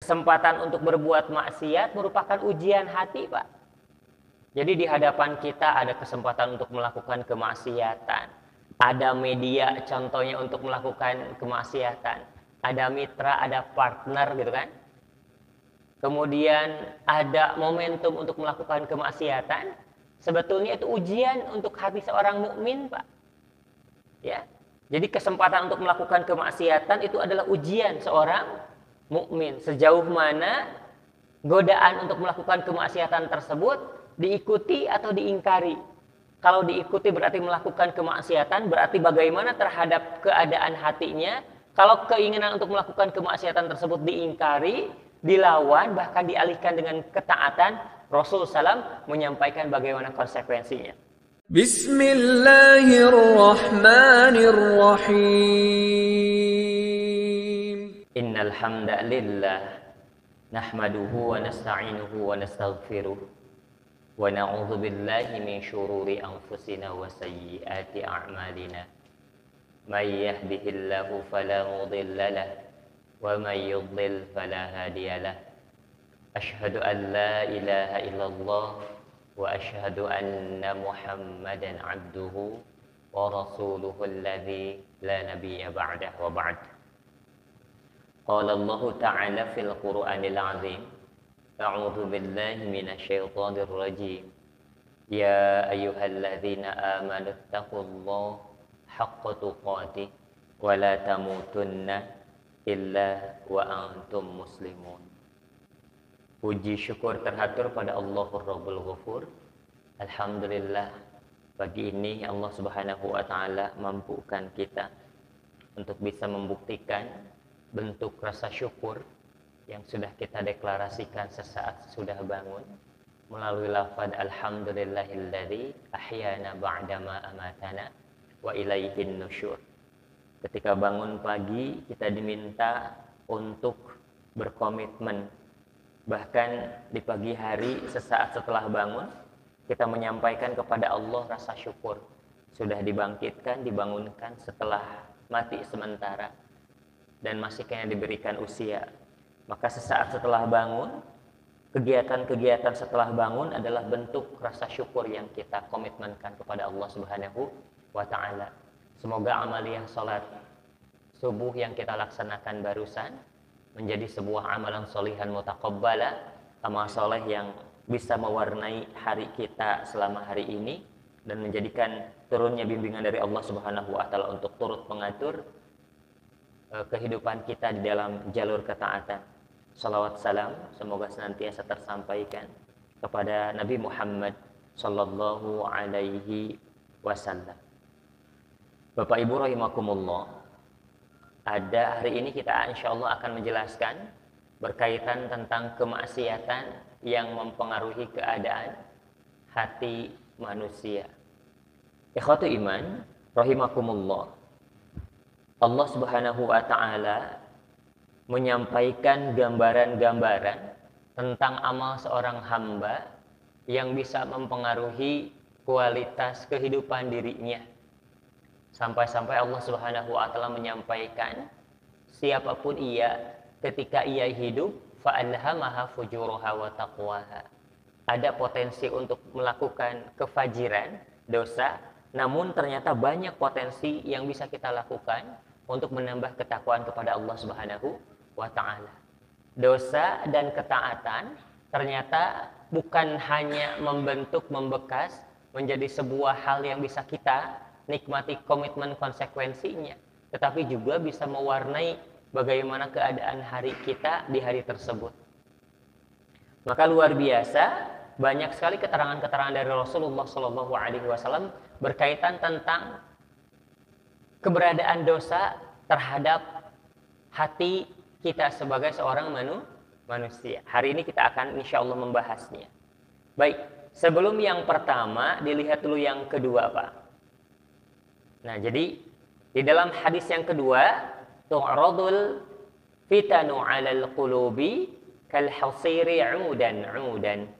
kesempatan untuk berbuat maksiat merupakan ujian hati, Pak. Jadi di hadapan kita ada kesempatan untuk melakukan kemaksiatan. Ada media contohnya untuk melakukan kemaksiatan. Ada mitra, ada partner gitu kan. Kemudian ada momentum untuk melakukan kemaksiatan. Sebetulnya itu ujian untuk hati seorang mukmin, Pak. Ya. Jadi kesempatan untuk melakukan kemaksiatan itu adalah ujian seorang mukmin. Sejauh mana godaan untuk melakukan kemaksiatan tersebut diikuti atau diingkari. Kalau diikuti berarti melakukan kemaksiatan, berarti bagaimana terhadap keadaan hatinya. Kalau keinginan untuk melakukan kemaksiatan tersebut diingkari, dilawan, bahkan dialihkan dengan ketaatan, Rasul SAW menyampaikan bagaimana konsekuensinya. Bismillahirrahmanirrahim. Innal hamdalillah nahmaduhu wa nasta'inuhu wa nastaghfiruh wa na'udzu billahi min syururi anfusina wa sayyiati a'malina. May yahdihillahu fala mudilla lahu wa may yudlil fala hadiya lahu. Asyhadu an la ilaha illallah wa asyhadu anna Muhammadan 'abduhu wa rasuluhu alladzi la nabiyya ba'dahu wa ba'd. Qala Allah ta'ala fil Qur'anil 'azim. A'udzu billahi minasy syaithanir rajim. Ya ayyuhalladzina amanu taqullaha haqqa tuqatih wa la tamutunna illa wa antum muslimun. Puji syukur terhatur pada Allahur Rabbul Ghafur. Alhamdulillah, pagi ini Allah Subhanahu wa taala mampukan kita untuk bisa membuktikan bentuk rasa syukur yang sudah kita deklarasikan sesaat sudah bangun melalui lafaz alhamdulillahilladzi ahyana ba'dama amatana wa ilaihin nusyur. Ketika bangun pagi kita diminta untuk berkomitmen. Bahkan di pagi hari sesaat setelah bangun kita menyampaikan kepada Allah rasa syukur sudah dibangkitkan, dibangunkan setelah mati sementara dan masih kena diberikan usia. Maka sesaat setelah bangun, kegiatan-kegiatan setelah bangun adalah bentuk rasa syukur yang kita komitmenkan kepada Allah Subhanahu wa taala. Semoga amaliyah salat subuh yang kita laksanakan barusan menjadi sebuah amalan solihan mutaqabbala, amal soleh yang bisa mewarnai hari kita selama hari ini dan menjadikan turunnya bimbingan dari Allah Subhanahu wa taala untuk turut mengatur kehidupan kita di dalam jalur ketaatan. Salawat salam semoga senantiasa tersampaikan kepada Nabi Muhammad sallallahu alaihi wasallam. Bapak Ibu rahimakumullah, hari ini kita insya Allah akan menjelaskan berkaitan tentang kemaksiatan yang mempengaruhi keadaan hati manusia. Ikhwatu iman rahimakumullah, Allah Subhanahu wa taala menyampaikan gambaran-gambaran tentang amal seorang hamba yang bisa mempengaruhi kualitas kehidupan dirinya. Sampai-sampai Allah Subhanahu wa taala menyampaikan siapapun ia ketika ia hidup fa'alhamaha fujuraha wa taqwaha. Ada potensi untuk melakukan kefajiran, dosa, namun ternyata banyak potensi yang bisa kita lakukan untuk menambah ketakwaan kepada Allah Subhanahu wa taala. Dosa dan ketaatan ternyata bukan hanya membekas menjadi sebuah hal yang bisa kita nikmati komitmen konsekuensinya, tetapi juga bisa mewarnai bagaimana keadaan hari kita di hari tersebut. Maka luar biasa banyak sekali keterangan-keterangan dari Rasulullah SAW berkaitan tentang keberadaan dosa terhadap hati kita sebagai seorang manusia. Hari ini kita akan insya Allah membahasnya. Baik, sebelum yang pertama dilihat dulu yang kedua, Pak. Nah, jadi di dalam hadis yang kedua, tu'radul fitanu 'alal qulubi kal hasiri 'udan.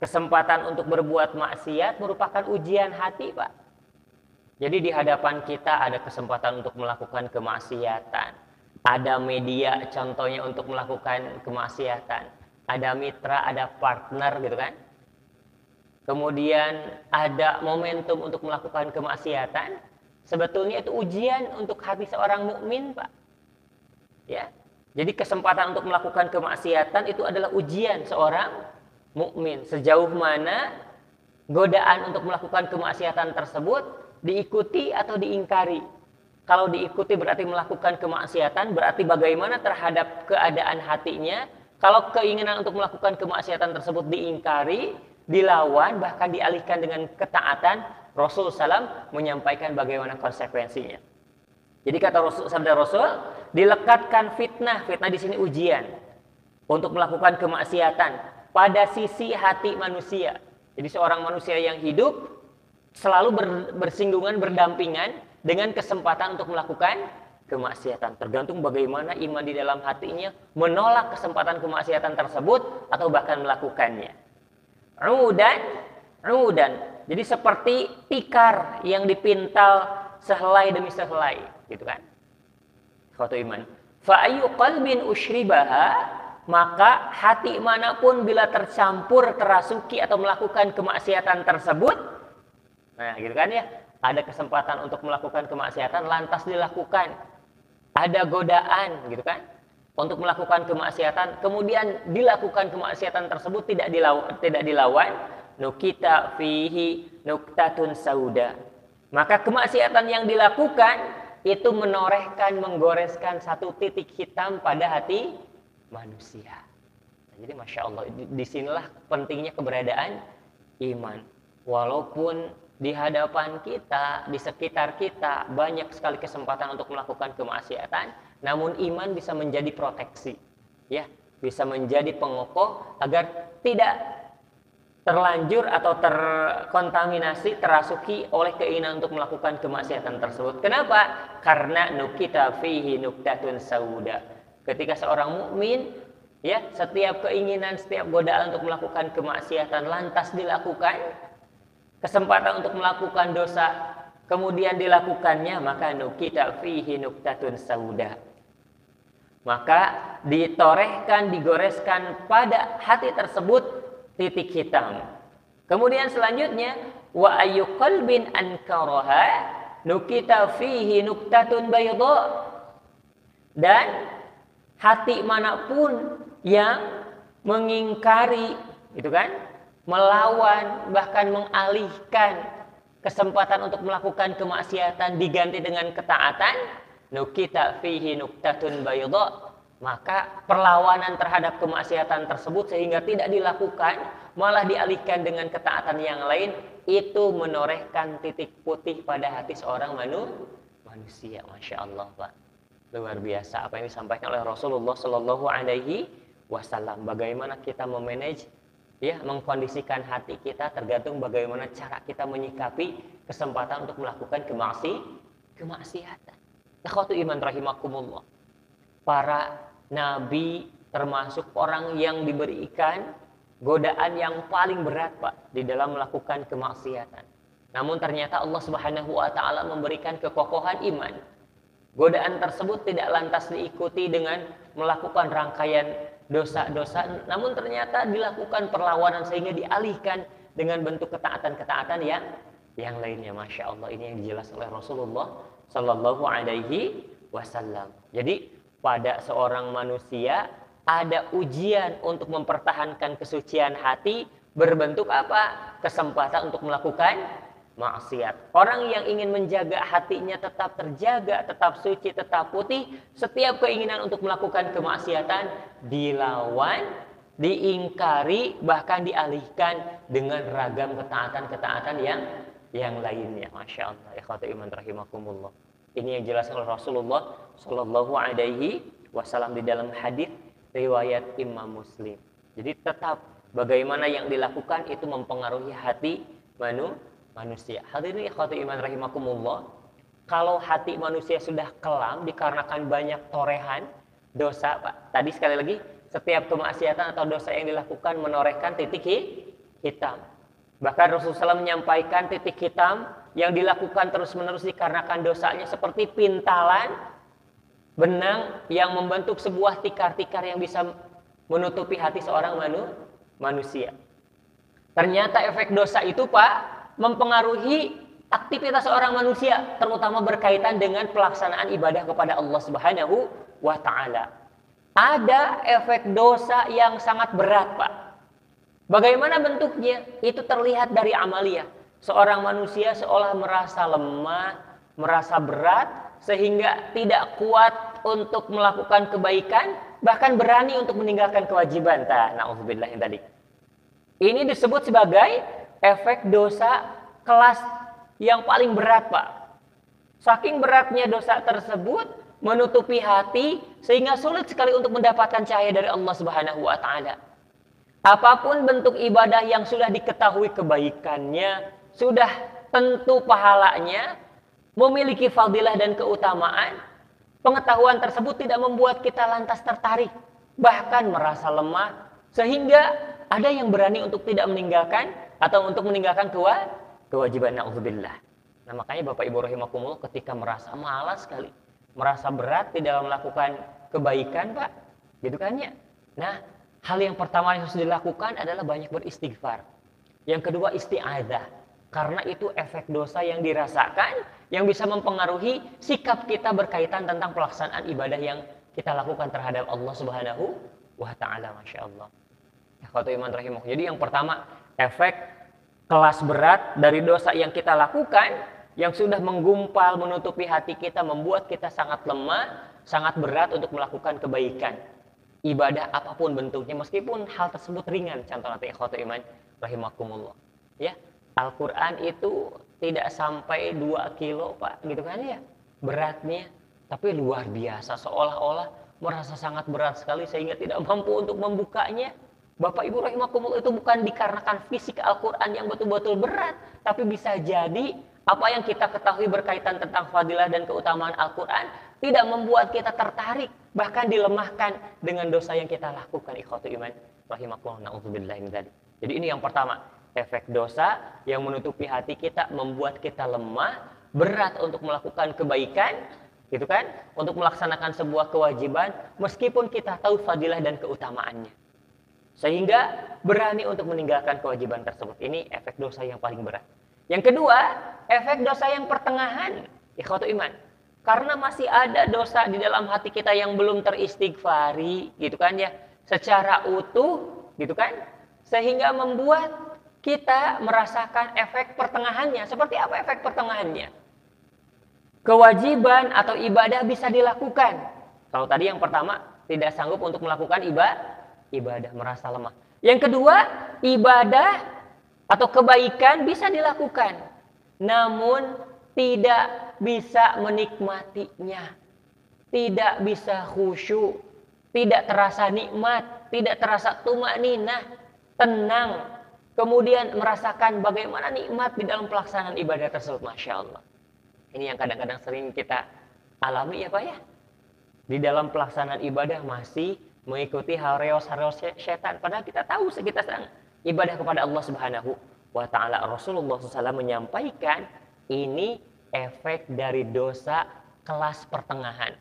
Kesempatan untuk berbuat maksiat merupakan ujian hati, Pak. Jadi di hadapan kita ada kesempatan untuk melakukan kemaksiatan. ada media contohnya untuk melakukan kemaksiatan, ada mitra, ada partner gitu kan. Kemudian ada momentum untuk melakukan kemaksiatan, sebetulnya itu ujian untuk hati seorang mukmin, Pak. Ya. Jadi kesempatan untuk melakukan kemaksiatan itu adalah ujian seorang mukmin. Sejauh mana godaan untuk melakukan kemaksiatan tersebut diikuti atau diingkari. Kalau diikuti berarti melakukan kemaksiatan, berarti bagaimana terhadap keadaan hatinya. Kalau keinginan untuk melakukan kemaksiatan tersebut diingkari, dilawan, bahkan dialihkan dengan ketaatan, Rasul SAW menyampaikan bagaimana konsekuensinya. Jadi kata Rasul, sabda Rasul, dilekatkan fitnah. Fitnah di sini ujian untuk melakukan kemaksiatan pada sisi hati manusia. Jadi seorang manusia yang hidup selalu bersinggungan, berdampingan dengan kesempatan untuk melakukan kemaksiatan. Tergantung bagaimana iman di dalam hatinya menolak kesempatan kemaksiatan tersebut atau bahkan melakukannya. Udan. Jadi seperti tikar yang dipintal sehelai demi sehelai, gitu kan? Khatu iman. Fa ayyu qalbin usyribaha, maka hati manapun bila tercampur, terasuki atau melakukan kemaksiatan tersebut, nah gitu kan ya, ada kesempatan untuk melakukan kemaksiatan lantas dilakukan. Ada godaan gitu kan untuk melakukan kemaksiatan, kemudian dilakukan kemaksiatan tersebut tidak dilawan, nukita fihi nuktatun sauda. Maka kemaksiatan yang dilakukan itu menorehkan, menggoreskan satu titik hitam pada hati manusia. Jadi Masya Allah, disinilah pentingnya keberadaan iman. Walaupun di hadapan kita, di sekitar kita banyak sekali kesempatan untuk melakukan kemaksiatan, namun iman bisa menjadi proteksi, ya, bisa menjadi pengokoh agar tidak terlanjur atau terkontaminasi, terasuki oleh keinginan untuk melakukan kemaksiatan tersebut. Kenapa? Karena nukita fihi nuktatun sauda. Ketika seorang mukmin, ya, setiap keinginan, setiap godaan untuk melakukan kemaksiatan lantas dilakukan, kesempatan untuk melakukan dosa kemudian dilakukannya, maka nukita fihi nuktatun sauda. Maka ditorehkan, digoreskan pada hati tersebut titik hitam. Kemudian selanjutnya, wa ayyu qalbin ankaraha nukita fihi nuktatun bayda. Dan hati manapun yang mengingkari, itu kan, melawan, bahkan mengalihkan kesempatan untuk melakukan kemaksiatan diganti dengan ketaatan, nukita fihi nuktatun bayda. Maka perlawanan terhadap kemaksiatan tersebut sehingga tidak dilakukan, malah dialihkan dengan ketaatan yang lain, itu menorehkan titik putih pada hati seorang manusia. Masya Allah, Pak. Luar biasa apa yang disampaikan oleh Rasulullah Shallallahu Alaihi Wasallam. Bagaimana kita memanage, ya, mengkondisikan hati kita tergantung bagaimana cara kita menyikapi kesempatan untuk melakukan kemaksiatan. Ikhwatu iman rahimakumullah. Para nabi termasuk orang yang diberikan godaan yang paling berat, Pak, di dalam melakukan kemaksiatan. Namun ternyata Allah Subhanahu wa taala memberikan kekokohan iman. Godaan tersebut tidak lantas diikuti dengan melakukan rangkaian dosa-dosa, namun ternyata dilakukan perlawanan sehingga dialihkan dengan bentuk ketaatan-ketaatan yang lainnya. Masya Allah, ini yang dijelaskan oleh Rasulullah Sallallahu Alaihi Wasallam. Jadi pada seorang manusia ada ujian untuk mempertahankan kesucian hati berbentuk apa? Kesempatan untuk melakukan maksiat. Orang yang ingin menjaga hatinya tetap terjaga, tetap suci, tetap putih, setiap keinginan untuk melakukan kemaksiatan dilawan, diingkari, bahkan dialihkan dengan ragam ketaatan-ketaatan yang lainnya. Masya Allah, ikhwatu iman rahimakumullah. Ini yang jelaskan oleh Rasulullah Shallallahu Alaihi Wasallam di dalam hadis riwayat Imam Muslim. Jadi tetap bagaimana yang dilakukan itu mempengaruhi hati manusia. Hadirin ikhwatu iman rahimakumullah. Kalau hati manusia sudah kelam dikarenakan banyak torehan dosa, Pak. Tadi sekali lagi, setiap kemaksiatan atau dosa yang dilakukan menorehkan titik hitam. Bahkan Rasulullah SAW menyampaikan titik hitam yang dilakukan terus-menerus dikarenakan dosanya seperti pintalan benang yang membentuk sebuah tikar-tikar yang bisa menutupi hati seorang manusia. Ternyata efek dosa itu, Pak, mempengaruhi aktivitas seorang manusia, terutama berkaitan dengan pelaksanaan ibadah kepada Allah Subhanahu wa taala. Ada efek dosa yang sangat berat, Pak. Bagaimana bentuknya? Itu terlihat dari amalia. Seorang manusia seolah merasa lemah, merasa berat, sehingga tidak kuat untuk melakukan kebaikan, bahkan berani untuk meninggalkan kewajiban. Na'udzubillah tadi. Ini disebut sebagai efek dosa kelas yang paling berat, Pak. Saking beratnya dosa tersebut menutupi hati sehingga sulit sekali untuk mendapatkan cahaya dari Allah Subhanahu wa taala. Apapun bentuk ibadah yang sudah diketahui kebaikannya, sudah tentu pahalanya, memiliki fadilah dan keutamaan, pengetahuan tersebut tidak membuat kita lantas tertarik, bahkan merasa lemah, sehingga ada yang berani untuk tidak meninggalkan atau untuk meninggalkan kewajiban. Na'udzubillah. Nah, makanya Bapak Ibu rahimakumullah, ketika merasa malas sekali, merasa berat di dalam melakukan kebaikan, Pak, gitu kan ya. Nah, hal yang pertama yang harus dilakukan adalah banyak beristighfar. Yang kedua, isti'adzah. Karena itu efek dosa yang dirasakan yang bisa mempengaruhi sikap kita berkaitan tentang pelaksanaan ibadah yang kita lakukan terhadap Allah Subhanahu wa taala. Masya Allah. Iman rahimah. Jadi yang pertama, efek kelas berat dari dosa yang kita lakukan yang sudah menggumpal menutupi hati kita, membuat kita sangat lemah, sangat berat untuk melakukan kebaikan. Ibadah apapun bentuknya, meskipun hal tersebut ringan. Contoh nanti iman rahimakumullah. Ya, Al-Qur'an itu tidak sampai 2 kilo, Pak, gitu kan ya, beratnya, tapi luar biasa, seolah-olah merasa sangat berat sekali sehingga tidak mampu untuk membukanya. Bapak Ibu rahimakumullah, itu bukan dikarenakan fisik Al-Quran yang betul-betul berat, tapi bisa jadi apa yang kita ketahui berkaitan tentang fadilah dan keutamaan Al-Quran tidak membuat kita tertarik, bahkan dilemahkan dengan dosa yang kita lakukan. Ikhwatu iman rahimakumullah, na'udzubillah min dzalik. Jadi ini yang pertama, efek dosa yang menutupi hati kita, membuat kita lemah, berat untuk melakukan kebaikan, gitu kan, untuk melaksanakan sebuah kewajiban meskipun kita tahu fadilah dan keutamaannya, sehingga berani untuk meninggalkan kewajiban tersebut. Ini efek dosa yang paling berat. Yang kedua, efek dosa yang pertengahan, ikhwatu iman. Karena masih ada dosa di dalam hati kita yang belum teristighfari, gitu kan ya, secara utuh, gitu kan, sehingga membuat kita merasakan efek pertengahannya. Seperti apa efek pertengahannya? Kewajiban atau ibadah bisa dilakukan. Kalau tadi yang pertama, tidak sanggup untuk melakukan ibadah, merasa lemah. Yang kedua, ibadah atau kebaikan bisa dilakukan, namun tidak bisa menikmatinya, tidak bisa khusyuk, tidak terasa nikmat, tidak terasa tumaninah, tenang, kemudian merasakan bagaimana nikmat di dalam pelaksanaan ibadah tersebut. Masya Allah. Ini yang kadang-kadang sering kita alami ya Pak ya. Di dalam pelaksanaan ibadah masih mengikuti hareos syaitan. Padahal kita tahu kita sedang ibadah kepada Allah Subhanahu wa ta'ala. Rasulullah SAW menyampaikan ini efek dari dosa kelas pertengahan.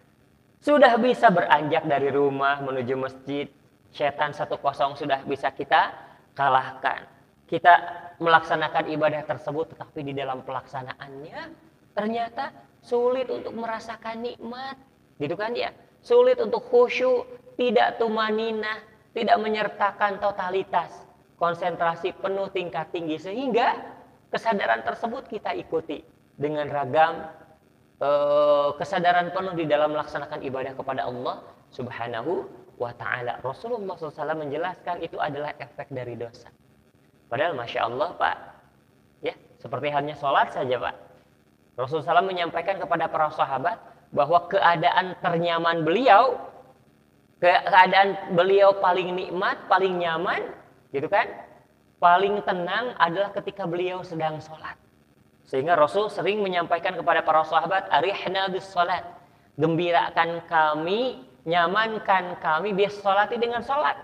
Sudah bisa beranjak dari rumah menuju masjid, syaitan 1-0 sudah bisa kita kalahkan. Kita melaksanakan ibadah tersebut, tetapi di dalam pelaksanaannya ternyata sulit untuk merasakan nikmat, gitu kan ya? Sulit untuk khusyuk, tidak tumaninah, tidak menyertakan totalitas, konsentrasi penuh tingkat tinggi, sehingga kesadaran tersebut kita ikuti dengan ragam kesadaran penuh di dalam melaksanakan ibadah kepada Allah Subhanahu wa ta'ala. Rasulullah SAW menjelaskan itu adalah efek dari dosa. Padahal Masya Allah Pak, ya, seperti halnya sholat saja Pak. Rasulullah SAW menyampaikan kepada para sahabat bahwa keadaan ternyaman beliau, keadaan beliau paling nikmat, paling nyaman, gitu kan, paling tenang adalah ketika beliau sedang sholat. Sehingga Rasul sering menyampaikan kepada para sahabat, arihna bis sholat, gembirakan kami, nyamankan kami bis sholati dengan sholat.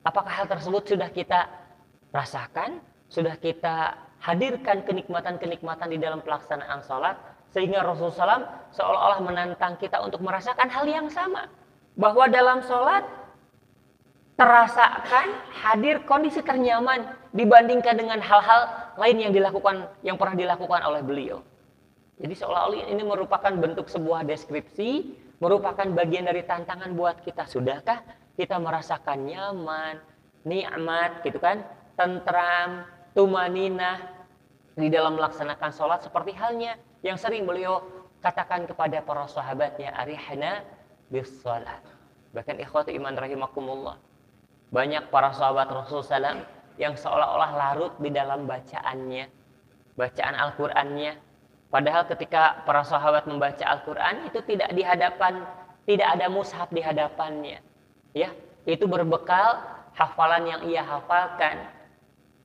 Apakah hal tersebut sudah kita rasakan, sudah kita hadirkan kenikmatan-kenikmatan di dalam pelaksanaan sholat? Sehingga Rasulullah SAW seolah-olah menantang kita untuk merasakan hal yang sama. Bahwa dalam sholat terasakan hadir kondisi ternyaman dibandingkan dengan hal-hal lain yang pernah dilakukan oleh beliau. Jadi seolah-olah ini merupakan bentuk sebuah deskripsi, merupakan bagian dari tantangan buat kita. Sudahkah kita merasakan nyaman, nikmat, gitu kan, tentram, tumaninah di dalam melaksanakan sholat seperti halnya yang sering beliau katakan kepada para sahabatnya, arihna bis sholat. Bahkan ikhwati iman rahimakumullah, banyak para sahabat Rasulullah SAW yang seolah-olah larut di dalam bacaannya, bacaan Al-Qur'annya. Padahal ketika para sahabat membaca Al-Qur'an itu tidak ada mushaf di hadapannya. Ya, itu berbekal hafalan yang ia hafalkan.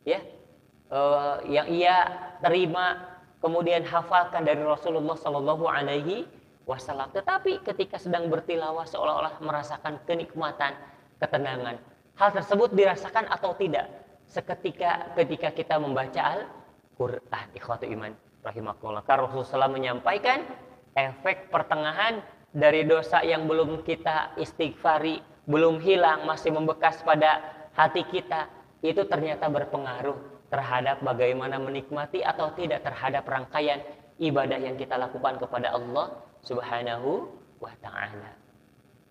Ya. Yang ia terima kemudian hafalkan dari Rasulullah Shallallahu Alaihi Wasallam. Tetapi ketika sedang bertilawah seolah-olah merasakan kenikmatan, ketenangan. Hal tersebut dirasakan atau tidak seketika ketika kita membaca Al-Quran. Ikhwatu iman rahimakumullah. Karena Rasulullah SAW menyampaikan efek pertengahan dari dosa yang belum kita istighfari, belum hilang, masih membekas pada hati kita, itu ternyata berpengaruh terhadap bagaimana menikmati atau tidak terhadap rangkaian ibadah yang kita lakukan kepada Allah Subhanahu wa ta'ala.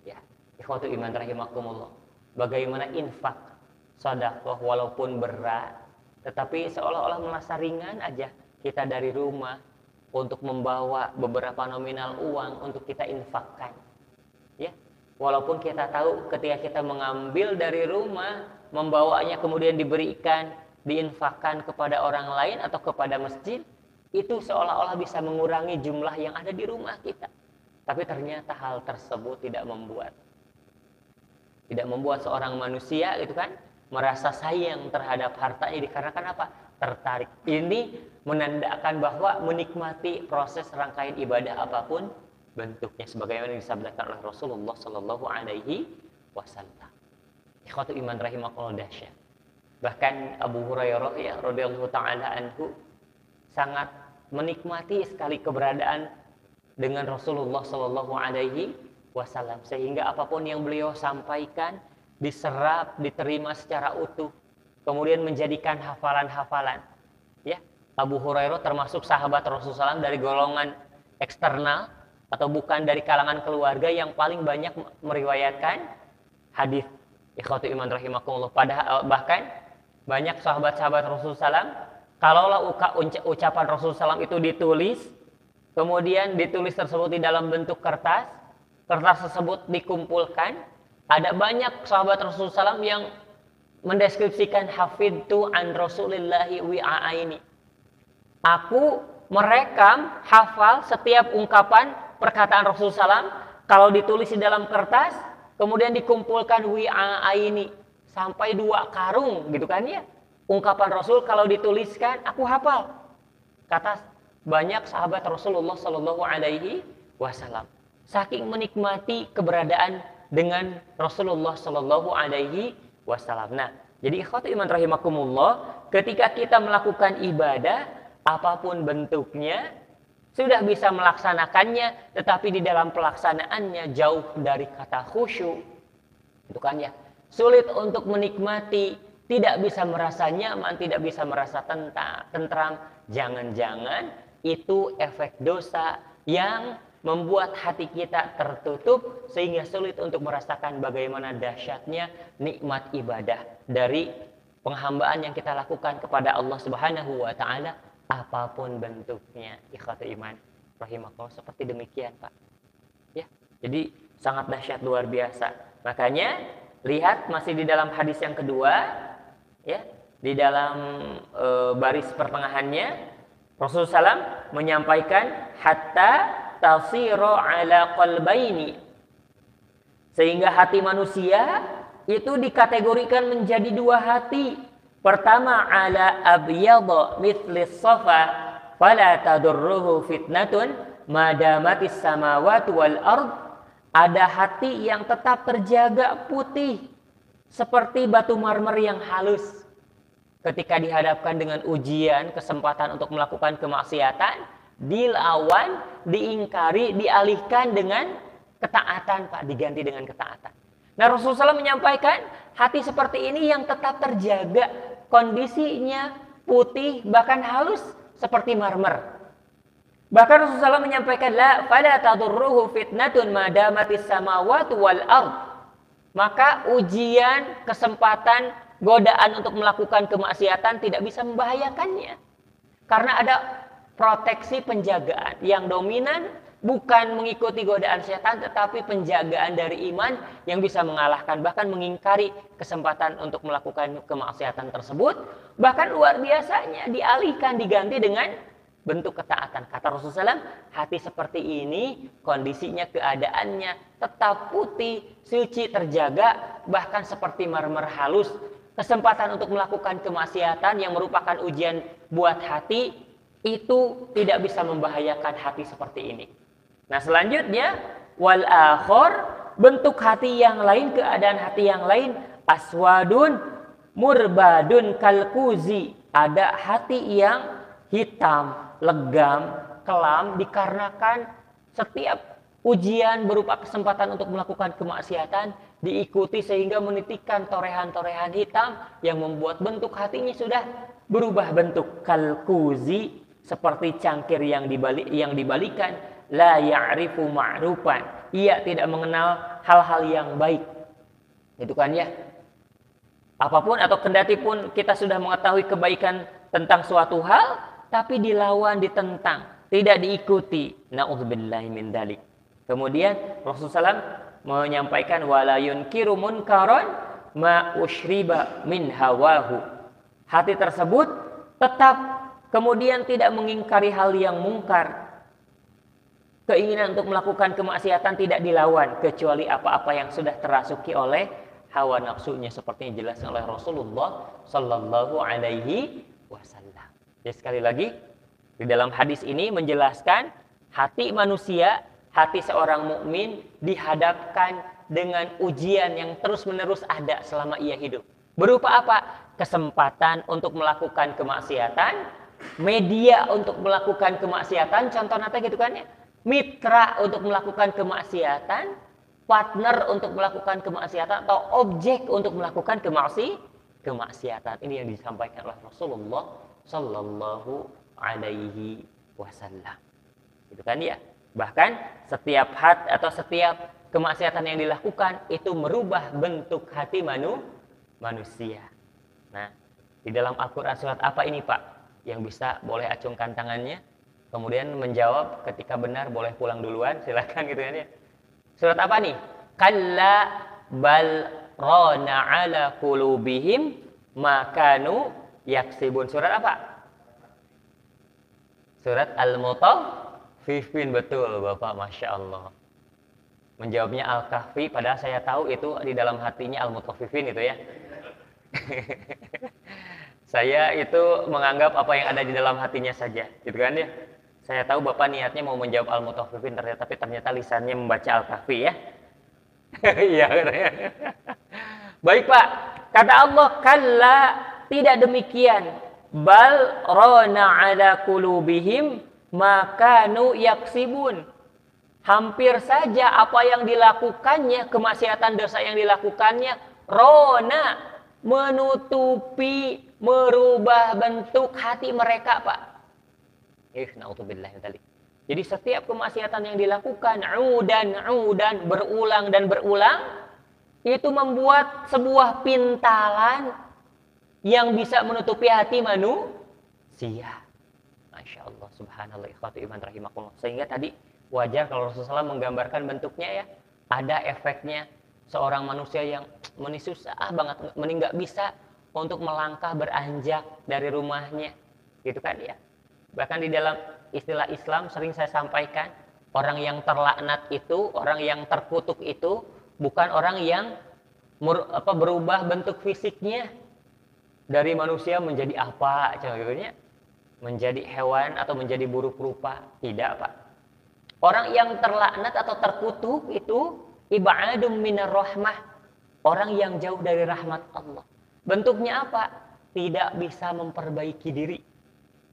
Ya, ikhwatu iman rahimakumullah. Bagaimana infak, sedekah walaupun berat, tetapi seolah-olah merasa ringan aja kita dari rumah untuk membawa beberapa nominal uang untuk kita infakkan. Ya, walaupun kita tahu ketika kita mengambil dari rumah, membawanya kemudian diberikan, diinfakkan kepada orang lain atau kepada masjid, itu seolah-olah bisa mengurangi jumlah yang ada di rumah kita. Tapi ternyata hal tersebut tidak membuat seorang manusia gitu kan merasa sayang terhadap hartanya, dikarenakan apa? Tertarik. Ini menandakan bahwa menikmati proses rangkaian ibadah apapun bentuknya, sebagaimana disabdakan oleh Rasulullah Shallallahu Alaihi Wasallam. Ikhwatu iman rahimakumullah, dahsyat. Bahkan Abu Hurairah ya radhiyallahu taala anhu sangat menikmati sekali keberadaan dengan Rasulullah Shallallahu Alaihi Wasallam, sehingga apapun yang beliau sampaikan diserap, diterima secara utuh, kemudian menjadikan hafalan-hafalan. Ya, Abu Hurairah termasuk sahabat Rasulullah SAW dari golongan eksternal atau bukan dari kalangan keluarga yang paling banyak meriwayatkan hadis. Ikhwatu iman rahimakumullah. Padahal bahkan banyak sahabat-sahabat Rasulullah SAW, kalaulah ucapan Rasulullah SAW itu ditulis, kemudian ditulis tersebut di dalam bentuk kertas tersebut dikumpulkan, ada banyak sahabat Rasulullah SAW yang mendeskripsikan hafidtu an Rasulillahi wi'a'aini. Aku merekam, hafal setiap ungkapan perkataan Rasulullah SAW kalau ditulis di dalam kertas, kemudian dikumpulkan wi'a'aini. Sampai 2 karung gitu kan ya. Ungkapan Rasul kalau dituliskan aku hafal. Kata banyak sahabat Rasulullah Shallallahu Alaihi Wasallam. Saking menikmati keberadaan dengan Rasulullah Shallallahu Alaihi Wasallam. Nah, jadi ikhwatu iman rahimakumullah, ketika kita melakukan ibadah apapun bentuknya, sudah bisa melaksanakannya, tetapi di dalam pelaksanaannya jauh dari kata khusyuk. Itu kan ya. Sulit untuk menikmati, tidak bisa merasa nyaman, tidak bisa merasa tentram. Jangan-jangan itu efek dosa yang membuat hati kita tertutup sehingga sulit untuk merasakan bagaimana dahsyatnya nikmat ibadah dari penghambaan yang kita lakukan kepada Allah Subhanahu wa taala apapun bentuknya. Ikhwatu iman rahimakumullah, seperti demikian, Pak. Ya. Jadi sangat dahsyat, luar biasa. Makanya lihat masih di dalam hadis yang kedua, ya, di dalam baris pertengahannya Rasulullah SAW menyampaikan hatta tasiru ala qalbaini, sehingga hati manusia itu dikategorikan menjadi 2 hati. Pertama ala abyadha mithlis safa fala tadurruhu fitnatun madamatis samawati wal ard. Ada hati yang tetap terjaga putih seperti batu marmer yang halus. Ketika dihadapkan dengan ujian, kesempatan untuk melakukan kemaksiatan, Dilawan, diingkari, dialihkan dengan ketaatan, Pak, diganti dengan ketaatan. Nah, Rasulullah SAW menyampaikan hati seperti ini yang tetap terjaga kondisinya putih bahkan halus seperti marmer. Bahkan Rasulullah SAW menyampaikan la fala tadurruhu fitnatun ma damatis samawati wal ard. Maka ujian, kesempatan, godaan untuk melakukan kemaksiatan tidak bisa membahayakannya. Karena ada proteksi penjagaan yang dominan, bukan mengikuti godaan setan tetapi penjagaan dari iman yang bisa mengalahkan bahkan mengingkari kesempatan untuk melakukan kemaksiatan tersebut. Bahkan luar biasanya dialihkan, diganti dengan bentuk ketaatan. Kata Rasulullah SAW, hati seperti ini kondisinya, keadaannya tetap putih, suci, terjaga, bahkan seperti marmer halus. Kesempatan untuk melakukan kemaksiatan yang merupakan ujian buat hati itu tidak bisa membahayakan hati seperti ini. Nah, selanjutnya wal akhor, bentuk hati yang lain, keadaan hati yang lain, aswadun murbadun kalkuzi, ada hati yang hitam, legam, kelam dikarenakan setiap ujian berupa kesempatan untuk melakukan kemaksiatan diikuti sehingga menitikkan torehan-torehan hitam yang membuat bentuk hatinya sudah berubah bentuk. Kalkuzi, seperti cangkir yang dibalikan, la ya'rifu ma'rufan, ia tidak mengenal hal-hal yang baik. Itu kan ya. Apapun atau kendati pun kita sudah mengetahui kebaikan tentang suatu hal, tapi dilawan, ditentang, tidak diikuti. Na'udzubillahi min dzalik. Kemudian Rasulullah SAW menyampaikan wala yunkiru munkaron ma usyriba min hawahu. Hati tersebut tetap kemudian tidak mengingkari hal yang mungkar. Keinginan untuk melakukan kemaksiatan tidak dilawan kecuali apa-apa yang sudah terasuki oleh hawa nafsunya, seperti yang dijelaskan oleh Rasulullah sallallahu alaihi wasallam. Jadi sekali lagi di dalam hadis ini menjelaskan hati manusia, hati seorang mukmin dihadapkan dengan ujian yang terus-menerus ada selama ia hidup. Berupa apa? Kesempatan untuk melakukan kemaksiatan, media untuk melakukan kemaksiatan, contoh nanti gitu kan ya, mitra untuk melakukan kemaksiatan, partner untuk melakukan kemaksiatan, atau objek untuk melakukan kemaksiatan. Ini yang disampaikan oleh Rasulullah sallallahu alaihi wasallam. Gitu kan ya. Bahkan setiap atau setiap kemaksiatan yang dilakukan itu merubah bentuk hati manusia. Nah, di dalam Al-Qur'an surat apa ini, Pak? Yang bisa boleh acungkan tangannya, kemudian menjawab ketika benar boleh pulang duluan, silakan gitu kan ya. Surat apa nih? Kalla bal rana ala qulubihim ma kanu yaksibun. Surat apa? Surat Al-Mutaffifin. Betul Bapak, Masya Allah. Menjawabnya Al-Kahfi, padahal saya tahu itu di dalam hatinya Al-Mutaffifin itu ya. Saya itu menganggap apa yang ada di dalam hatinya saja, gitu kan ya. Saya tahu Bapak niatnya mau menjawab Al-Mutaffifin, tapi ternyata lisannya membaca Al-Kahfi ya. Iya. Baik Pak, kata Allah, kalla, tidak demikian. Bal rana ala qulubihim ma kanu yaksibun. Hampir saja apa yang dilakukannya, kemaksiatan dosa yang dilakukannya, rona, menutupi, merubah bentuk hati mereka, Pak. Na'udzubillah. Jadi setiap kemaksiatan yang dilakukan udan berulang dan berulang itu membuat sebuah pintalan yang bisa menutupi hati manusia. Masya Allah, subhanallah, ikhwatu iman rahimakumullah. Sehingga tadi wajar kalau Rasulullah menggambarkan bentuknya ya, ada efeknya seorang manusia yang susah banget, mending nggak bisa untuk melangkah beranjak dari rumahnya, gitu kan ya. Bahkan di dalam istilah Islam sering saya sampaikan, orang yang terlaknat itu, orang yang terkutuk itu bukan orang yang berubah bentuk fisiknya dari manusia menjadi apa, contohnya menjadi hewan atau menjadi buruk rupa, tidak Pak. Orang yang terlaknat atau terkutuk itu ibadum minar rahmah, orang yang jauh dari rahmat Allah. Bentuknya apa? Tidak bisa memperbaiki diri.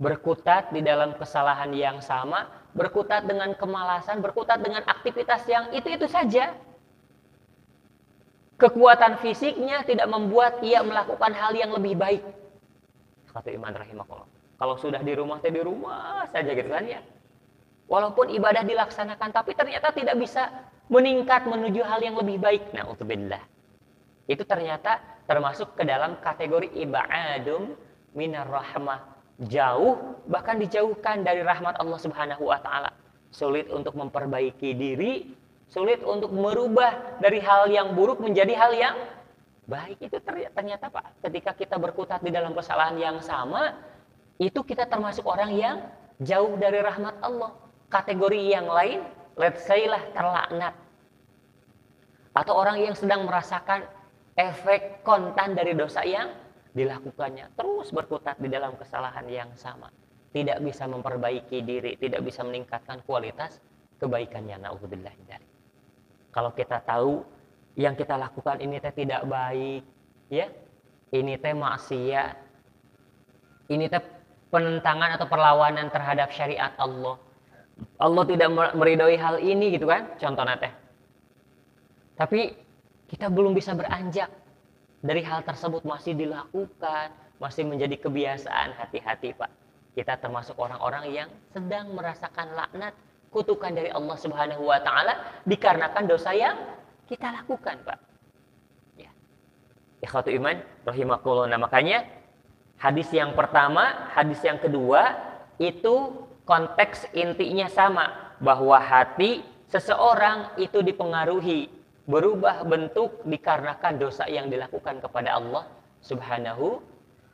berkutat di dalam kesalahan yang sama, berkutat dengan kemalasan, berkutat dengan aktivitas yang itu-itu saja. Kekuatan fisiknya tidak membuat ia melakukan hal yang lebih baik. Kata iman rahimahullah. Kalau sudah di rumah saja gitu kan ya. Walaupun ibadah dilaksanakan, tapi ternyata tidak bisa meningkat menuju hal yang lebih baik. Na'udzubillah. Itu ternyata termasuk ke dalam kategori ibadum minar rahmah. Jauh, bahkan dijauhkan dari rahmat Allah Subhanahu wa Ta'ala. Sulit untuk memperbaiki diri, sulit untuk merubah dari hal yang buruk menjadi hal yang baik. Itu ternyata Pak, ketika kita berkutat di dalam kesalahan yang sama, itu kita termasuk orang yang jauh dari rahmat Allah. Kategori yang lain, let's say lah, terlaknat. Atau orang yang sedang merasakan efek kontan dari dosa yang dilakukannya, terus berkutat di dalam kesalahan yang sama, tidak bisa memperbaiki diri, tidak bisa meningkatkan kualitas kebaikannya. Na'udzubillah. Kalau kita tahu yang kita lakukan ini teh tidak baik, ya, ini teh maksiat, ini teh penentangan atau perlawanan terhadap syariat Allah, Allah tidak meridhoi hal ini gitu kan, contohnya teh. Tapi kita belum bisa beranjak dari hal tersebut, masih dilakukan, masih menjadi kebiasaan. Hati-hati Pak, kita termasuk orang-orang yang sedang merasakan laknat, kutukan dari Allah Subhanahu wa Ta'ala dikarenakan dosa yang kita lakukan Pak. Ya. Ikhwatu iman rahimakumullah. Nah, makanya hadis yang pertama, hadis yang kedua itu konteks intinya sama, bahwa hati seseorang itu dipengaruhi, berubah bentuk dikarenakan dosa yang dilakukan kepada Allah Subhanahu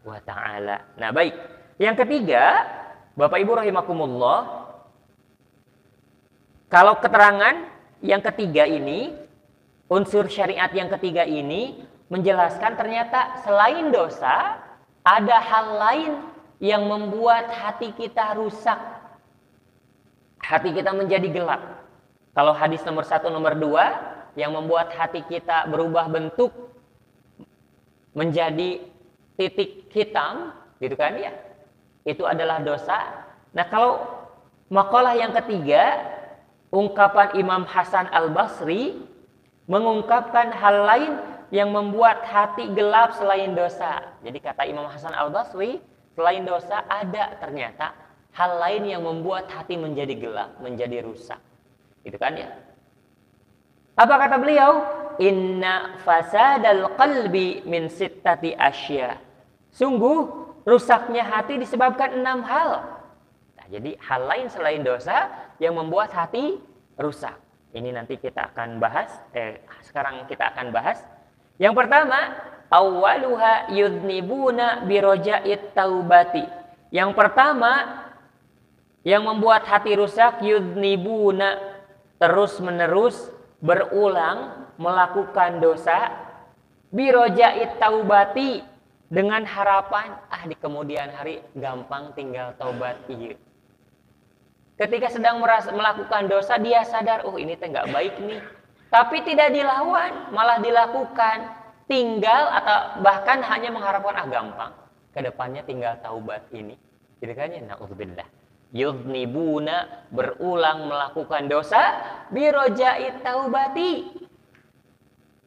wa Ta'ala. Nah, baik. Yang ketiga, Bapak Ibu rahimakumullah, kalau keterangan yang ketiga ini, unsur syariat yang ketiga ini menjelaskan ternyata selain dosa, ada hal lain yang membuat hati kita rusak. Hati kita menjadi gelap. Kalau hadis nomor 1, nomor 2, yang membuat hati kita berubah bentuk menjadi titik hitam, gitu kan ya, itu adalah dosa. Nah, kalau makalah yang ketiga, ungkapan Imam Hasan Al-Basri mengungkapkan hal lain yang membuat hati gelap selain dosa. Jadi kata Imam Hasan Al-Basri, selain dosa ada ternyata hal lain yang membuat hati menjadi gelap, menjadi rusak. Gitu kan ya? Apa kata beliau? Inna fasadal qalbi min sittati asya. Sungguh rusaknya hati disebabkan 6 hal. Nah, jadi hal lain selain dosa yang membuat hati rusak. Ini nanti kita akan bahas. Sekarang kita akan bahas. Yang pertama, awwaluha yudnibuna biroja'it taubati. Yang pertama yang membuat hati rusak, yudnibuna, terus menerus berulang melakukan dosa, biroja'it taubati, dengan harapan di kemudian hari gampang tinggal taubat. Iya. Ketika sedang melakukan dosa, dia sadar, ini teh nggak baik nih, tapi tidak dilawan, malah dilakukan, tinggal atau bahkan hanya mengharapkan gampang kedepannya tinggal taubat ini. Jadi kan ya, na'udzubillah. Yudnibuna, berulang melakukan dosa, biroja'it taubati,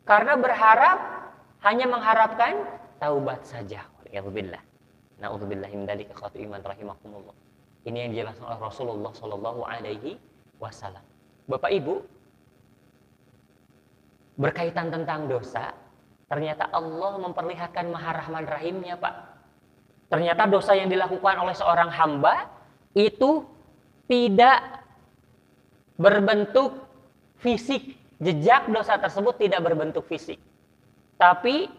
karena berharap, hanya mengharapkan taubat saja. Na'udzubillah. Na'udzubillah min dzalika khatu iman rahimakumullah. Ini yang dijelaskan oleh Rasulullah Shallallahu Alaihi Wasallam. Bapak Ibu, berkaitan tentang dosa, ternyata Allah memperlihatkan Maha Rahman Rahimnya, Pak. Ternyata dosa yang dilakukan oleh seorang hamba itu tidak berbentuk fisik. Jejak dosa tersebut tidak berbentuk fisik, tapi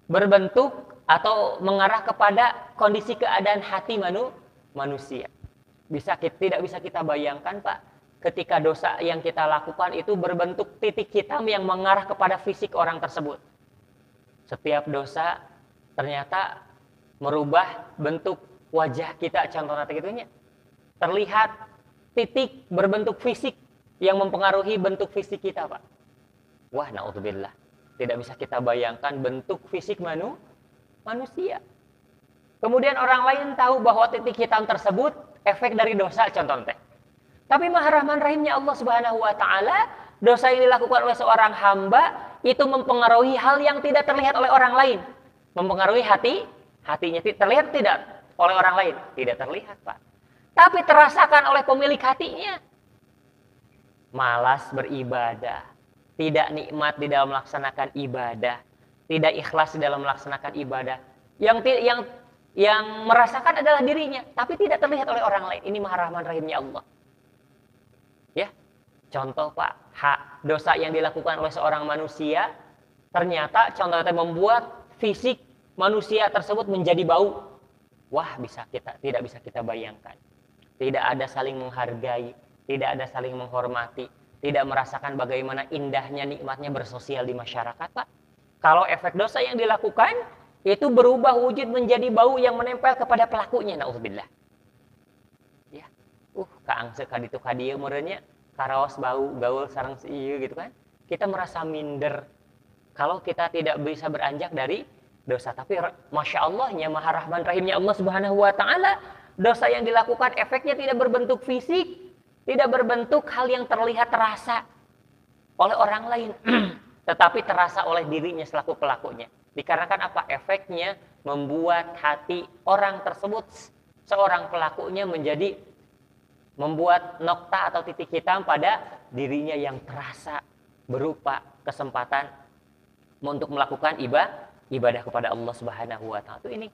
berbentuk atau mengarah kepada kondisi keadaan hati manusia. Tidak bisa kita bayangkan, Pak, ketika dosa yang kita lakukan itu berbentuk titik hitam yang mengarah kepada fisik orang tersebut. Setiap dosa ternyata merubah bentuk wajah kita, contohnya gitunya. Terlihat titik berbentuk fisik yang mempengaruhi bentuk fisik kita, Pak. Wah, na'udzubillah. Tidak bisa kita bayangkan bentuk fisik manusia. Kemudian orang lain tahu bahwa titik hitam tersebut efek dari dosa, contoh teh. Tapi Maha Rahman Rahimnya Allah Subhanahu wa taala, dosa yang dilakukan oleh seorang hamba itu mempengaruhi hal yang tidak terlihat oleh orang lain. Mempengaruhi hatinya terlihat tidak oleh orang lain, tidak terlihat, Pak. Tapi terasakan oleh pemilik hatinya. Malas beribadah, tidak nikmat di dalam melaksanakan ibadah, tidak ikhlas di dalam melaksanakan ibadah. Yang merasakan adalah dirinya, tapi tidak terlihat oleh orang lain. Ini Maha Rahman Rahimnya Allah. Ya, contoh Pak, dosa yang dilakukan oleh seorang manusia ternyata contohnya membuat fisik manusia tersebut menjadi bau. Wah, tidak bisa kita bayangkan. Tidak ada saling menghargai, tidak ada saling menghormati, tidak merasakan bagaimana indahnya nikmatnya bersosial di masyarakat, Pak. Kalau efek dosa yang dilakukan itu berubah wujud menjadi bau yang menempel kepada pelakunya, naudzubillah. Ya, kaangse kaditu kadieu meureunnya karaos bau gaul sareng ieu gitu kan. Kita merasa minder kalau kita tidak bisa beranjak dari dosa. Tapi Masya Allahnya Maha Rahman Rahimnya Allah Subhanahu wa ta'ala, dosa yang dilakukan efeknya tidak berbentuk fisik, tidak berbentuk hal yang terlihat terasa oleh orang lain, tetapi terasa oleh dirinya selaku pelakunya. Dikarenakan apa? Efeknya membuat hati orang tersebut, seorang pelakunya menjadi membuat nokta atau titik hitam pada dirinya yang terasa berupa kesempatan untuk melakukan ibadah kepada Allah Subhanahu wa ta'ala. Ini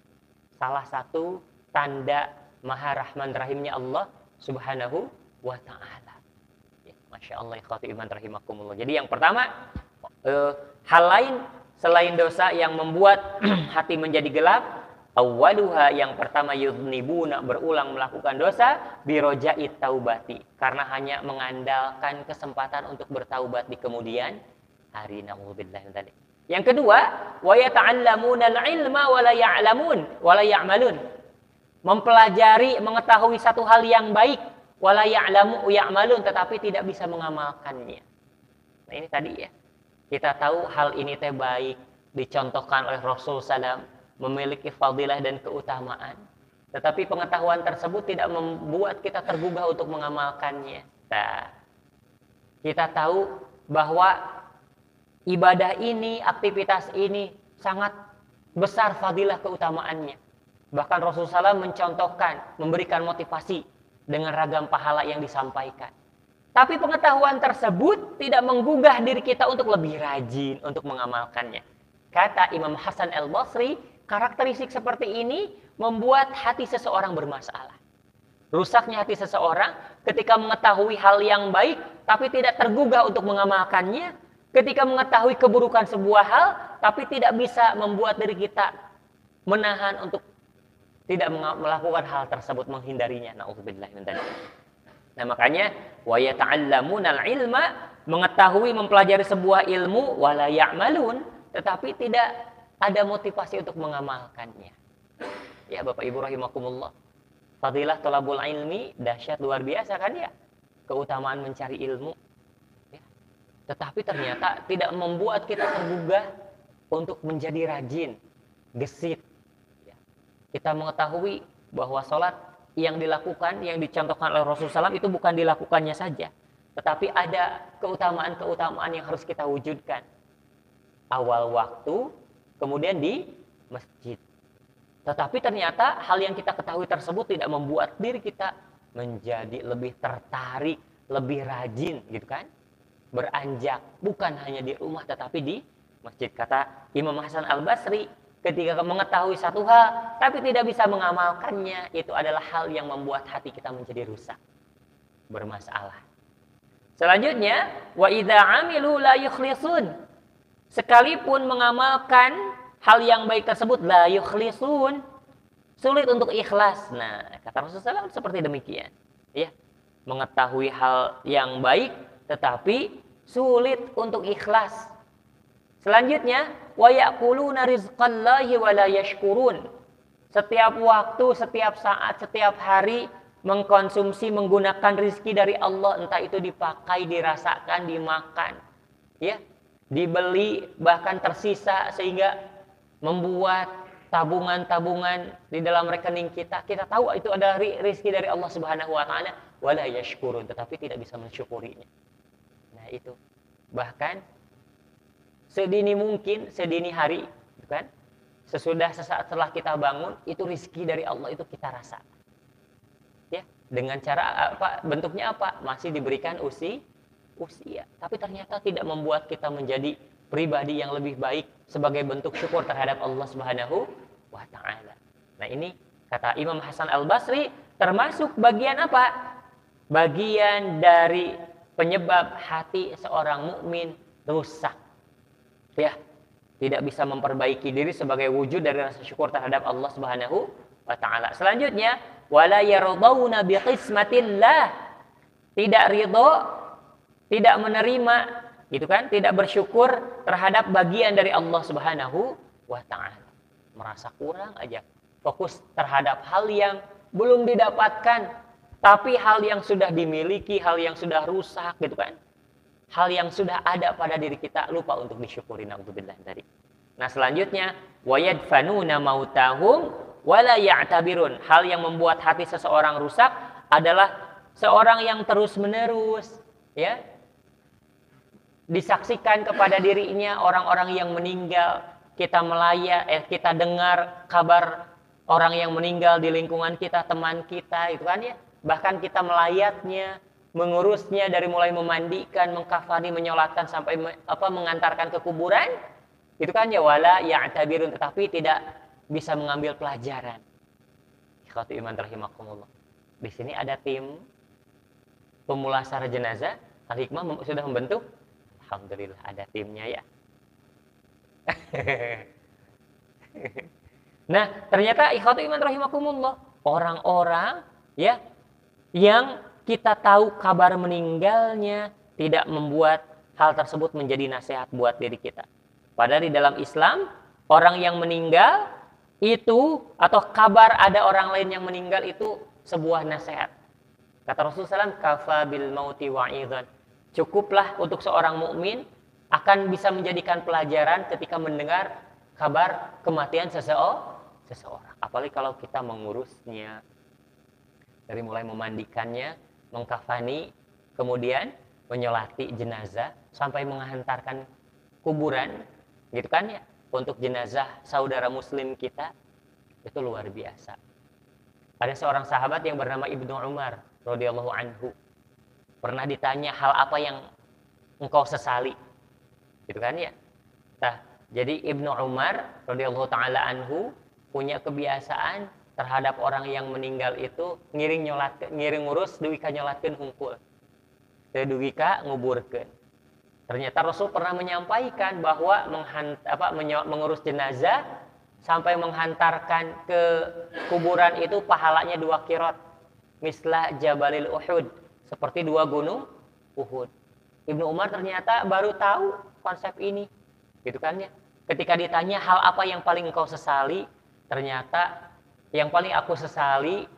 salah satu tanda Maha Rahman Rahimnya Allah Subhanahu wa ta'ala. Ya, Masya Allah, ikhwati iman rahimakumullah. Jadi yang pertama, hal lain selain dosa yang membuat hati menjadi gelap, awwaluha, yang pertama, yudhnibuna, berulang melakukan dosa, biroja'it taubati, karena hanya mengandalkan kesempatan untuk bertaubat di kemudian hari. Na'udzubillah tadi. Yang kedua, wa yata'allamuna al-ilma wa la ya'lamun wa la ya'malun. Mempelajari, mengetahui satu hal yang baik, wa la ya'malun, tetapi tidak bisa mengamalkannya. Nah, ini tadi ya. Kita tahu hal ini teh baik, dicontohkan oleh Rasul SAW, memiliki fadilah dan keutamaan. Tetapi pengetahuan tersebut tidak membuat kita tergugah untuk mengamalkannya. Nah, kita tahu bahwa ibadah ini, aktivitas ini sangat besar fadilah keutamaannya. Bahkan Rasulullah SAW mencontohkan, memberikan motivasi dengan ragam pahala yang disampaikan. Tapi pengetahuan tersebut tidak menggugah diri kita untuk lebih rajin untuk mengamalkannya. Kata Imam Hasan Al-Basri, karakteristik seperti ini membuat hati seseorang bermasalah. Rusaknya hati seseorang ketika mengetahui hal yang baik tapi tidak tergugah untuk mengamalkannya. Ketika mengetahui keburukan sebuah hal tapi tidak bisa membuat diri kita menahan untuk tidak melakukan hal tersebut, menghindarinya. Na'udzubillah min dzalik. Nah, makanya wa yata'allamuna al-ilma, mengetahui, mempelajari sebuah ilmu, wa la ya'malun, tetapi tidak ada motivasi untuk mengamalkannya. Ya Bapak Ibu rahimakumullah. Fadilah thalabul ilmi dahsyat, luar biasa kan ya? Keutamaan mencari ilmu. Ya. Tetapi ternyata tidak membuat kita tergugah untuk menjadi rajin, gesit. Ya. Kita mengetahui bahwa sholat yang dilakukan, yang dicontohkan oleh Rasulullah SAW itu bukan dilakukannya saja, tetapi ada keutamaan-keutamaan yang harus kita wujudkan. Awal waktu, kemudian di masjid. Tetapi ternyata hal yang kita ketahui tersebut tidak membuat diri kita menjadi lebih tertarik, lebih rajin, gitu kan? Beranjak, bukan hanya di rumah tetapi di masjid. Kata Imam Hasan Al-Basri, ketika mengetahui satu hal tapi tidak bisa mengamalkannya, itu adalah hal yang membuat hati kita menjadi rusak, bermasalah. Selanjutnya, wa idza amilu la yukhlisun. Sekalipun mengamalkan hal yang baik tersebut, la yukhlisun, sulit untuk ikhlas. Nah, kata Rasulullah SAW seperti demikian. Ya, mengetahui hal yang baik tetapi sulit untuk ikhlas. Selanjutnya, wa ya'kuluna rizqallahi wa la yashkurun. Setiap waktu, setiap saat, setiap hari mengkonsumsi, menggunakan rizki dari Allah, entah itu dipakai, dirasakan, dimakan, ya, dibeli, bahkan tersisa sehingga membuat tabungan-tabungan di dalam rekening kita. Kita tahu itu adalah rezeki dari Allah Subhanahu wa taala, wala yashkurun, tetapi tidak bisa mensyukurinya. Nah, itu. Bahkan sedini mungkin, sedini hari, kan? Sesaat setelah kita bangun, itu rezeki dari Allah itu kita rasa. Ya, dengan cara apa? Bentuknya apa? Masih diberikan usia, tapi ternyata tidak membuat kita menjadi pribadi yang lebih baik sebagai bentuk syukur terhadap Allah Subhanahu wa taala. Nah, ini kata Imam Hasan Al-Basri termasuk bagian apa? Bagian dari penyebab hati seorang mukmin rusak. Ya, tidak bisa memperbaiki diri sebagai wujud dari rasa syukur terhadap Allah Subhanahu wa taala. Selanjutnya, wala yardawna biqismatillah. Tidak ridho, tidak menerima, gitu kan? Tidak bersyukur terhadap bagian dari Allah Subhanahu wa taala. Merasa kurang aja. Fokus terhadap hal yang belum didapatkan, tapi hal yang sudah dimiliki, hal yang sudah rusak, gitu kan? Hal yang sudah ada pada diri kita lupa untuk disyukuri, naudzubillah dari. Nah, selanjutnya wayadfanuna mautahum wala ya'tabirun. Hal yang membuat hati seseorang rusak adalah seorang yang terus-menerus ya disaksikan kepada dirinya orang-orang yang meninggal. Kita dengar kabar orang yang meninggal di lingkungan kita, teman kita, itu kan ya. Bahkan kita melayatnya, mengurusnya dari mulai memandikan, mengkafani, menyolatkan sampai mengantarkan ke kuburan. Itu kan ya, wala ya'tabirun, tetapi tidak bisa mengambil pelajaran. Ikhwati iman rahimakumullah. Di sini ada tim pemulasar jenazah. Al-Hikmah sudah membentuk. Alhamdulillah ada timnya ya. Nah, ternyata ikhwati iman rahimakumullah, orang-orang ya yang kita tahu kabar meninggalnya tidak membuat hal tersebut menjadi nasihat buat diri kita. Padahal di dalam Islam, orang yang meninggal itu atau kabar ada orang lain yang meninggal itu sebuah nasihat. Kata Rasulullah SAW, kafa bil mauti wa'idhan. Cukuplah untuk seorang mukmin akan bisa menjadikan pelajaran ketika mendengar kabar kematian seseorang. Apalagi kalau kita mengurusnya dari mulai memandikannya, mengkafani, kemudian menyolati jenazah sampai menghantarkan kuburan, gitu kan ya, untuk jenazah saudara muslim kita, itu luar biasa. Ada seorang sahabat yang bernama Ibnu Umar radhiyallahu anhu, pernah ditanya hal apa yang engkau sesali, gitu kan ya. Nah, jadi Ibnu Umar radhiyallahu taala anhu punya kebiasaan terhadap orang yang meninggal itu ngiring ngurus dugi ka nyolatkeun hungkul. Teu dugi ka nguburkeun. Ternyata Rasul pernah menyampaikan bahwa mengurus jenazah sampai menghantarkan ke kuburan itu pahalanya 2 qirot. Mislah Jabalil Uhud, seperti 2 gunung Uhud. Ibnu Umar ternyata baru tahu konsep ini. Gitu kan ya. Ketika ditanya hal apa yang paling engkau sesali, ternyata yang paling aku sesali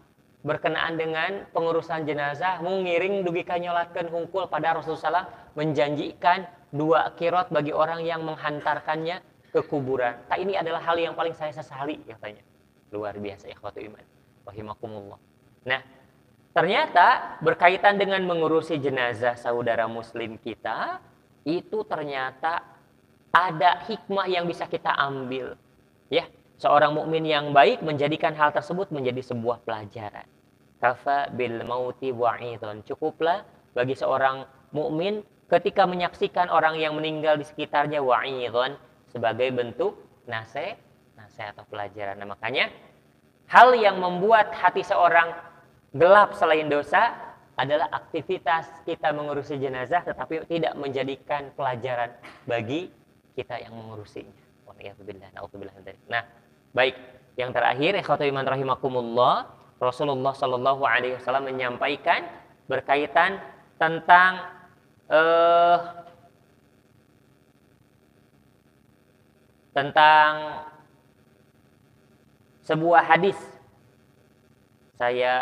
berkenaan dengan pengurusan jenazah, mengiring dugi ka nyolatkeun hungkul, pada Rasulullah SAW menjanjikan 2 qirot bagi orang yang menghantarkannya ke kuburan. Nah, ini adalah hal yang paling saya sesali, katanya. Luar biasa, ikhwatu iman rahimakumullah. Nah, ternyata berkaitan dengan mengurusi jenazah saudara muslim kita, itu ternyata ada hikmah yang bisa kita ambil. Ya, seorang mukmin yang baik menjadikan hal tersebut menjadi sebuah pelajaran. Kafa bil mauti wa'idhan. Cukuplah bagi seorang mukmin ketika menyaksikan orang yang meninggal di sekitarnya wa'idhan sebagai bentuk nasihat atau pelajaran. Nah, makanya hal yang membuat hati seorang gelap selain dosa adalah aktivitas kita mengurusi jenazah tetapi tidak menjadikan pelajaran bagi kita yang mengurusinya. Nah, baik, yang terakhir ikhwatu iman rahimakumullah, Rasulullah sallallahu alaihi wasallam menyampaikan berkaitan tentang sebuah hadis. Saya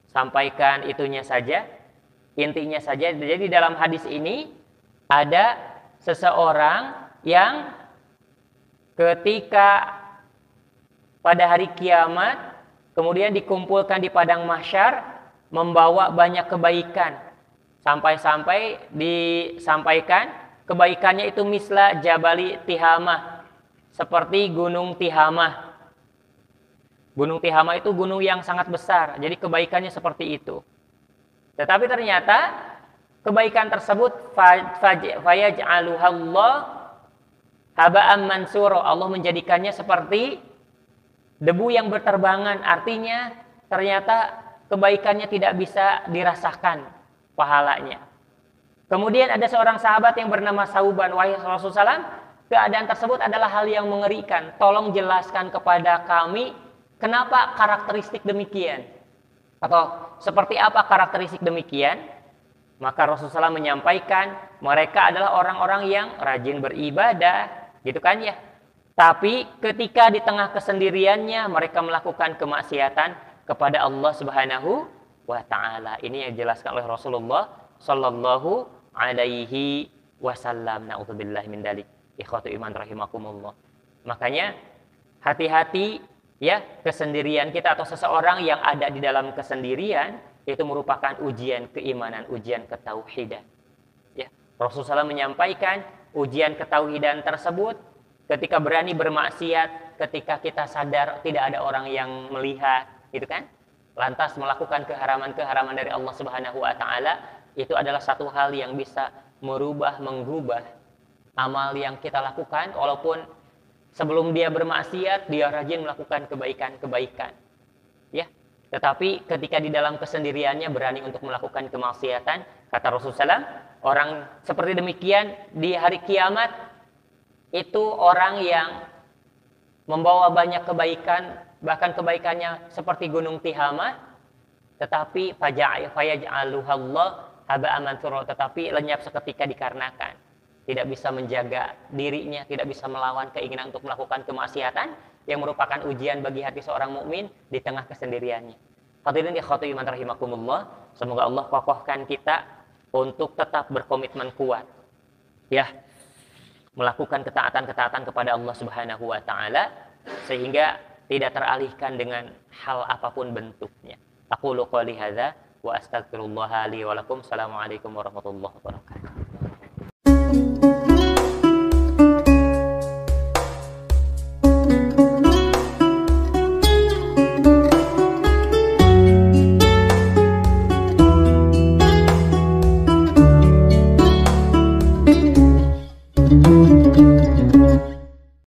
sampaikan itunya saja, intinya saja. Jadi dalam hadis ini ada seseorang yang ketika pada hari kiamat, kemudian dikumpulkan di padang mahsyar, membawa banyak kebaikan. Sampai-sampai disampaikan, kebaikannya itu misla Jabali Tihamah, seperti gunung Tihamah. Gunung Tihamah itu gunung yang sangat besar, jadi kebaikannya seperti itu. Tetapi ternyata kebaikan tersebut fayaj'aluhallah haba'an mansura. Allah menjadikannya seperti debu yang berterbangan. Artinya ternyata kebaikannya tidak bisa dirasakan pahalanya. Kemudian ada seorang sahabat yang bernama Sauban, wahai Rasulullah SAW, keadaan tersebut adalah hal yang mengerikan. Tolong jelaskan kepada kami kenapa karakteristik demikian, atau seperti apa karakteristik demikian. Maka Rasulullah SAW menyampaikan mereka adalah orang-orang yang rajin beribadah, gitu kan ya. Tapi ketika di tengah kesendiriannya mereka melakukan kemaksiatan kepada Allah Subhanahu wa taala. Ini yang dijelaskan oleh Rasulullah sallallahu alaihi wasallam. Nauzubillahi min dzalik. Ikhwatu iman rahimakumullah. Makanya hati-hati ya, kesendirian kita atau seseorang yang ada di dalam kesendirian itu merupakan ujian keimanan, ujian ketauhidan. Ya, Rasulullah SAW menyampaikan ujian ketauhidan tersebut ketika berani bermaksiat, ketika kita sadar tidak ada orang yang melihat, gitu kan? Lantas melakukan keharaman-keharaman dari Allah Subhanahu wa taala, itu adalah satu hal yang bisa mengubah amal yang kita lakukan, walaupun sebelum dia bermaksiat dia rajin melakukan kebaikan-kebaikan. Ya. Tetapi ketika di dalam kesendiriannya berani untuk melakukan kemaksiatan, kata Rasulullah SAW, orang seperti demikian di hari kiamat itu orang yang membawa banyak kebaikan, bahkan kebaikannya seperti gunung Tihamah, tetapi fayaj'aluhallah haba'an mansura, tetapi lenyap seketika dikarenakan tidak bisa menjaga dirinya, tidak bisa melawan keinginan untuk melakukan kemaksiatan yang merupakan ujian bagi hati seorang mukmin di tengah kesendiriannya. Hadirin ikhwatu iman rahimakumullah, semoga Allah kokohkan kita untuk tetap berkomitmen kuat ya, melakukan ketaatan-ketaatan kepada Allah Subhanahu wa taala sehingga tidak teralihkan dengan hal apapun bentuknya. Aqulu qouli hadza wa astaghfirullah li wa lakum. Assalamualaikum warahmatullahi wabarakatuh.